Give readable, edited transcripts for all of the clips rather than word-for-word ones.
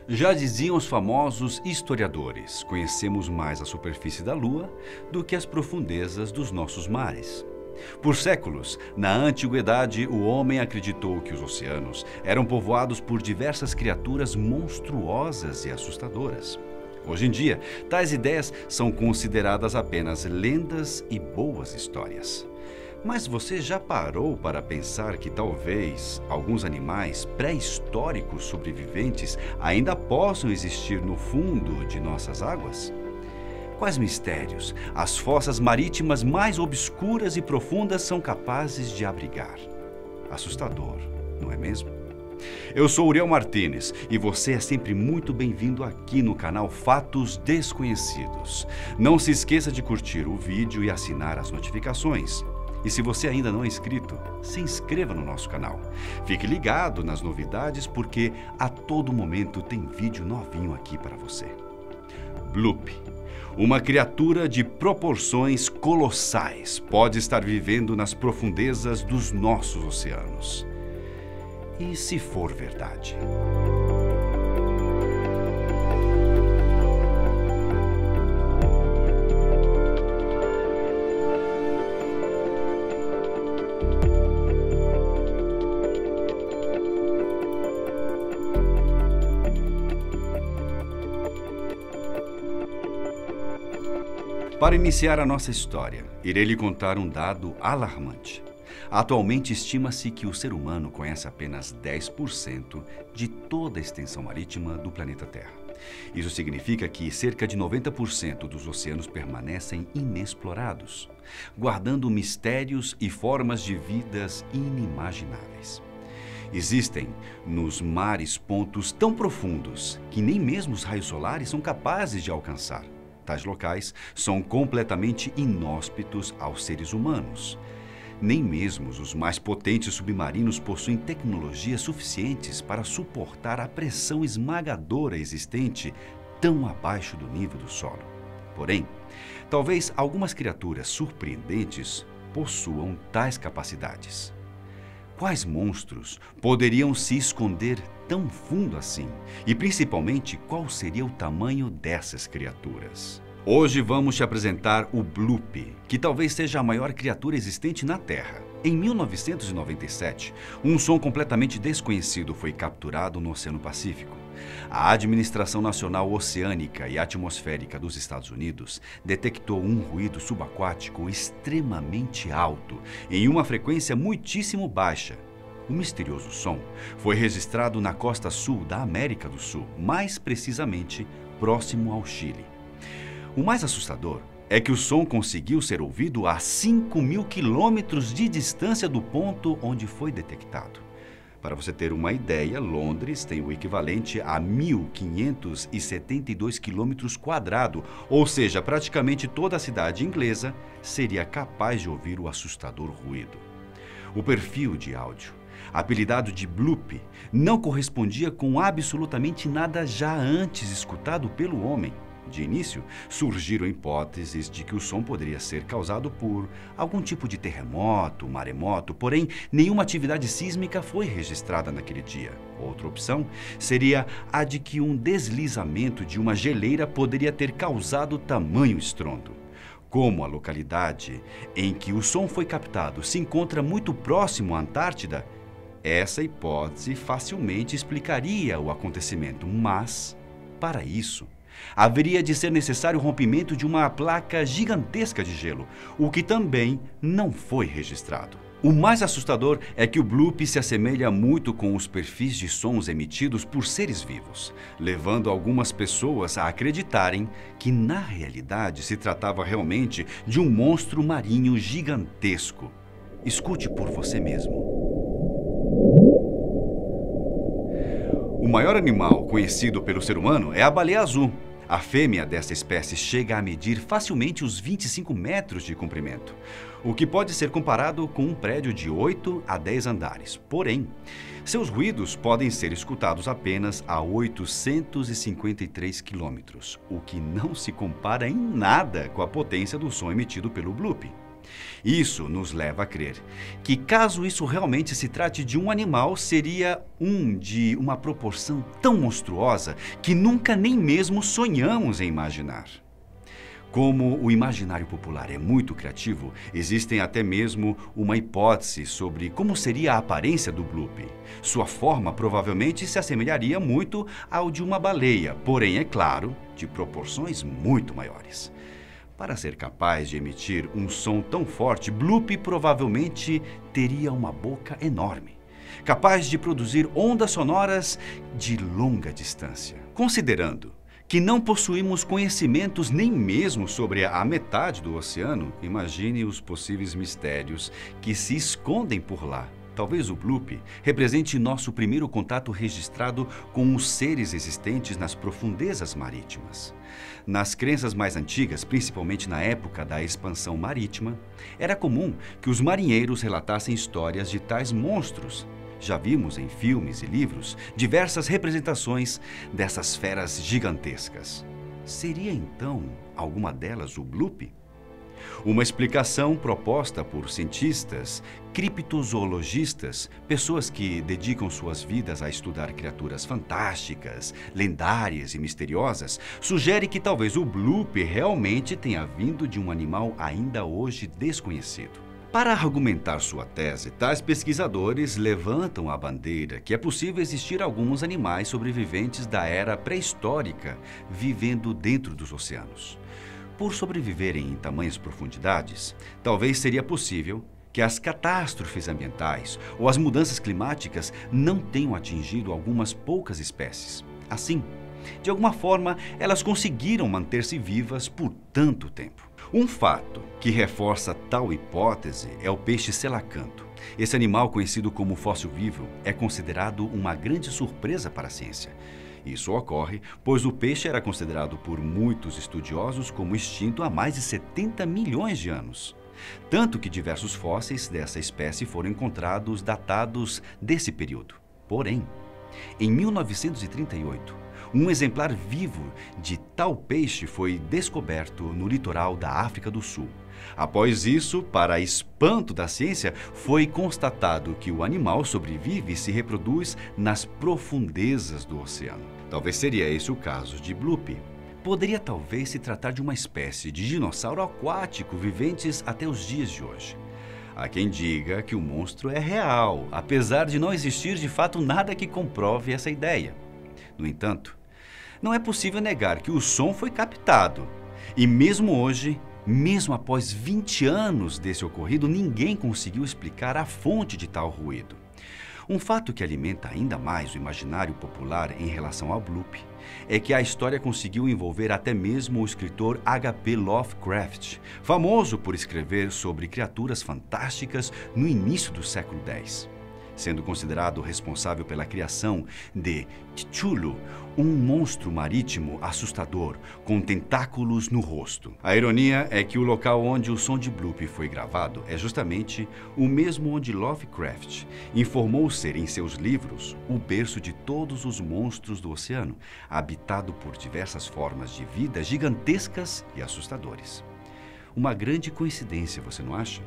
Já diziam os famosos historiadores, conhecemos mais a superfície da Lua do que as profundezas dos nossos mares. Por séculos, na antiguidade, o homem acreditou que os oceanos eram povoados por diversas criaturas monstruosas e assustadoras. Hoje em dia, tais ideias são consideradas apenas lendas e boas histórias. Mas você já parou para pensar que talvez alguns animais pré-históricos sobreviventes ainda possam existir no fundo de nossas águas? Quais mistérios as fossas marítimas mais obscuras e profundas são capazes de abrigar? Assustador, não é mesmo? Eu sou Uriel Martínez e você é sempre muito bem-vindo aqui no canal Fatos Desconhecidos. Não se esqueça de curtir o vídeo e assinar as notificações. E se você ainda não é inscrito, se inscreva no nosso canal. Fique ligado nas novidades porque a todo momento tem vídeo novinho aqui para você. Bloop, uma criatura de proporções colossais, pode estar vivendo nas profundezas dos nossos oceanos. E se for verdade? Para iniciar a nossa história, irei lhe contar um dado alarmante. Atualmente, estima-se que o ser humano conhece apenas 10% de toda a extensão marítima do planeta Terra. Isso significa que cerca de 90% dos oceanos permanecem inexplorados, guardando mistérios e formas de vidas inimagináveis. Existem nos mares pontos tão profundos que nem mesmo os raios solares são capazes de alcançar. Tais locais são completamente inóspitos aos seres humanos. Nem mesmo os mais potentes submarinos possuem tecnologias suficientes para suportar a pressão esmagadora existente tão abaixo do nível do solo. Porém, talvez algumas criaturas surpreendentes possuam tais capacidades. Quais monstros poderiam se esconder tão fundo assim? E principalmente, qual seria o tamanho dessas criaturas? Hoje vamos te apresentar o Bloop, que talvez seja a maior criatura existente na Terra. Em 1997, um som completamente desconhecido foi capturado no Oceano Pacífico. A Administração Nacional Oceânica e Atmosférica dos Estados Unidos detectou um ruído subaquático extremamente alto, em uma frequência muitíssimo baixa. O misterioso som foi registrado na costa sul da América do Sul, mais precisamente próximo ao Chile. O mais assustador é que o som conseguiu ser ouvido a 5.000 quilômetros de distância do ponto onde foi detectado. Para você ter uma ideia, Londres tem o equivalente a 1.572 quilômetros quadrados, ou seja, praticamente toda a cidade inglesa seria capaz de ouvir o assustador ruído. O perfil de áudio, apelidado de Bloop, não correspondia com absolutamente nada já antes escutado pelo homem. De início, surgiram hipóteses de que o som poderia ser causado por algum tipo de terremoto, maremoto, porém, nenhuma atividade sísmica foi registrada naquele dia. Outra opção seria a de que um deslizamento de uma geleira poderia ter causado tamanho estrondo. Como a localidade em que o som foi captado se encontra muito próximo à Antártida, essa hipótese facilmente explicaria o acontecimento, mas, para isso, haveria de ser necessário o rompimento de uma placa gigantesca de gelo, o que também não foi registrado. O mais assustador é que o Bloop se assemelha muito com os perfis de sons emitidos por seres vivos, levando algumas pessoas a acreditarem que, na realidade, se tratava realmente de um monstro marinho gigantesco. Escute por você mesmo. O maior animal conhecido pelo ser humano é a baleia azul. A fêmea desta espécie chega a medir facilmente os 25 metros de comprimento, o que pode ser comparado com um prédio de 8 a 10 andares. Porém, seus ruídos podem ser escutados apenas a 853 quilômetros, o que não se compara em nada com a potência do som emitido pelo Bloop. Isso nos leva a crer que, caso isso realmente se trate de um animal, seria de uma proporção tão monstruosa que nunca nem mesmo sonhamos em imaginar. Como o imaginário popular é muito criativo, existem até mesmo uma hipótese sobre como seria a aparência do Bloop. Sua forma provavelmente se assemelharia muito ao de uma baleia, porém, é claro, de proporções muito maiores. Para ser capaz de emitir um som tão forte, Bloop provavelmente teria uma boca enorme, capaz de produzir ondas sonoras de longa distância. Considerando que não possuímos conhecimentos nem mesmo sobre a metade do oceano, imagine os possíveis mistérios que se escondem por lá. Talvez o Bloop represente nosso primeiro contato registrado com os seres existentes nas profundezas marítimas. Nas crenças mais antigas, principalmente na época da expansão marítima, era comum que os marinheiros relatassem histórias de tais monstros. Já vimos em filmes e livros diversas representações dessas feras gigantescas. Seria então alguma delas o Bloop? Uma explicação proposta por cientistas, criptozoologistas, pessoas que dedicam suas vidas a estudar criaturas fantásticas, lendárias e misteriosas, sugere que talvez o Bloop realmente tenha vindo de um animal ainda hoje desconhecido. Para argumentar sua tese, tais pesquisadores levantam a bandeira que é possível existir alguns animais sobreviventes da era pré-histórica vivendo dentro dos oceanos. Por sobreviverem em tamanhas profundidades, talvez seria possível que as catástrofes ambientais ou as mudanças climáticas não tenham atingido algumas poucas espécies. Assim, de alguma forma, elas conseguiram manter-se vivas por tanto tempo. Um fato que reforça tal hipótese é o peixe selacanto. Esse animal, conhecido como fóssil vivo, é considerado uma grande surpresa para a ciência. Isso ocorre pois o peixe era considerado por muitos estudiosos como extinto há mais de 70 milhões de anos. Tanto que diversos fósseis dessa espécie foram encontrados datados desse período. Porém, em 1938, um exemplar vivo de tal peixe foi descoberto no litoral da África do Sul. Após isso, para espanto da ciência, foi constatado que o animal sobrevive e se reproduz nas profundezas do oceano. Talvez seria esse o caso de Bloop. Poderia talvez se tratar de uma espécie de dinossauro aquático viventes até os dias de hoje. Há quem diga que o monstro é real, apesar de não existir de fato nada que comprove essa ideia. No entanto, não é possível negar que o som foi captado. E mesmo hoje, mesmo após 20 anos desse ocorrido, ninguém conseguiu explicar a fonte de tal ruído. Um fato que alimenta ainda mais o imaginário popular em relação ao Bloop é que a história conseguiu envolver até mesmo o escritor H.P. Lovecraft, famoso por escrever sobre criaturas fantásticas no início do século X. Sendo considerado responsável pela criação de Cthulhu, um monstro marítimo assustador com tentáculos no rosto. A ironia é que o local onde o som de Bloop foi gravado é justamente o mesmo onde Lovecraft informou ser em seus livros o berço de todos os monstros do oceano, habitado por diversas formas de vida gigantescas e assustadores. Uma grande coincidência, você não acha?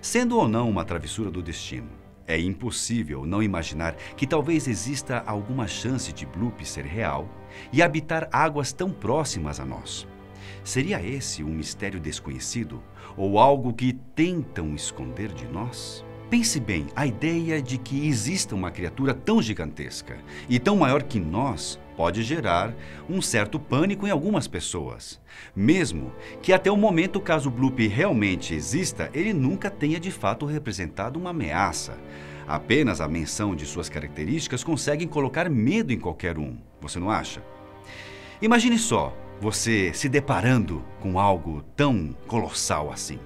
Sendo ou não uma travessura do destino, é impossível não imaginar que talvez exista alguma chance de Bloop ser real e habitar águas tão próximas a nós. Seria esse um mistério desconhecido ou algo que tentam esconder de nós? Pense bem, a ideia de que exista uma criatura tão gigantesca e tão maior que nós pode gerar um certo pânico em algumas pessoas. Mesmo que até o momento, caso Bloop realmente exista, ele nunca tenha de fato representado uma ameaça. Apenas a menção de suas características consegue colocar medo em qualquer um, você não acha? Imagine só, você se deparando com algo tão colossal assim.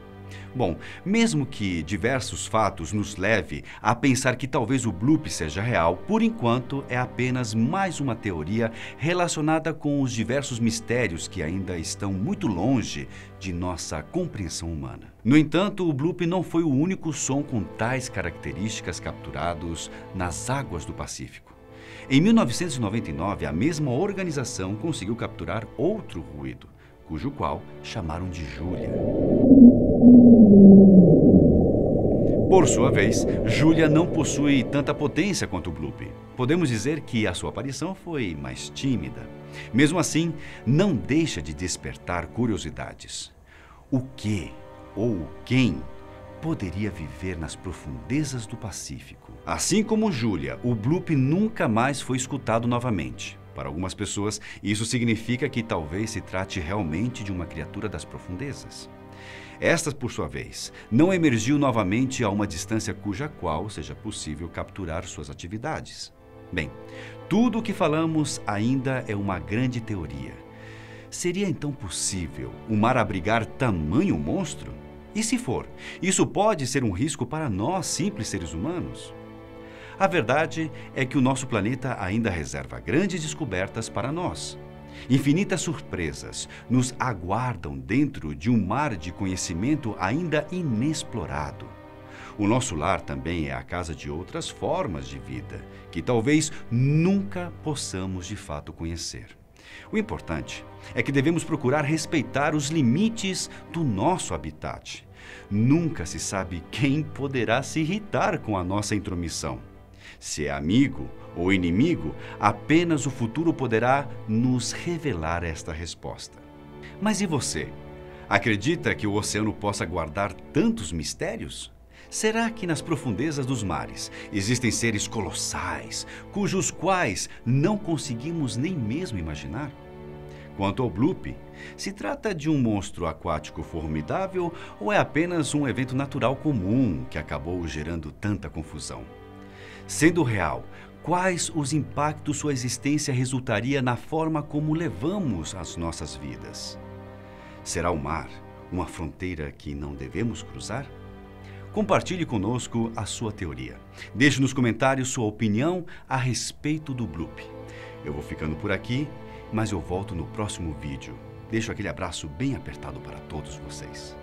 Bom, mesmo que diversos fatos nos leve a pensar que talvez o Bloop seja real, por enquanto é apenas mais uma teoria relacionada com os diversos mistérios que ainda estão muito longe de nossa compreensão humana. No entanto, o Bloop não foi o único som com tais características capturados nas águas do Pacífico. Em 1999, a mesma organização conseguiu capturar outro ruído, cujo qual chamaram de Julia. Por sua vez, Julia não possui tanta potência quanto o Bloop. Podemos dizer que a sua aparição foi mais tímida. Mesmo assim, não deixa de despertar curiosidades. O que ou quem poderia viver nas profundezas do Pacífico? Assim como Julia, o Bloop nunca mais foi escutado novamente. Para algumas pessoas, isso significa que talvez se trate realmente de uma criatura das profundezas. Esta, por sua vez, não emergiu novamente a uma distância cuja qual seja possível capturar suas atividades. Bem, tudo o que falamos ainda é uma grande teoria. Seria então possível o mar abrigar tamanho monstro? E se for, isso pode ser um risco para nós, simples seres humanos? A verdade é que o nosso planeta ainda reserva grandes descobertas para nós. Infinitas surpresas nos aguardam dentro de um mar de conhecimento ainda inexplorado. O nosso lar também é a casa de outras formas de vida, que talvez nunca possamos de fato conhecer. O importante é que devemos procurar respeitar os limites do nosso habitat. Nunca se sabe quem poderá se irritar com a nossa intromissão. Se é amigo ou inimigo, apenas o futuro poderá nos revelar esta resposta. Mas e você? Acredita que o oceano possa guardar tantos mistérios? Será que nas profundezas dos mares existem seres colossais, cujos quais não conseguimos nem mesmo imaginar? Quanto ao Bloop, se trata de um monstro aquático formidável ou é apenas um evento natural comum que acabou gerando tanta confusão? Sendo real, quais os impactos sua existência resultaria na forma como levamos as nossas vidas? Será o mar uma fronteira que não devemos cruzar? Compartilhe conosco a sua teoria. Deixe nos comentários sua opinião a respeito do Bloop. Eu vou ficando por aqui, mas eu volto no próximo vídeo. Deixo aquele abraço bem apertado para todos vocês.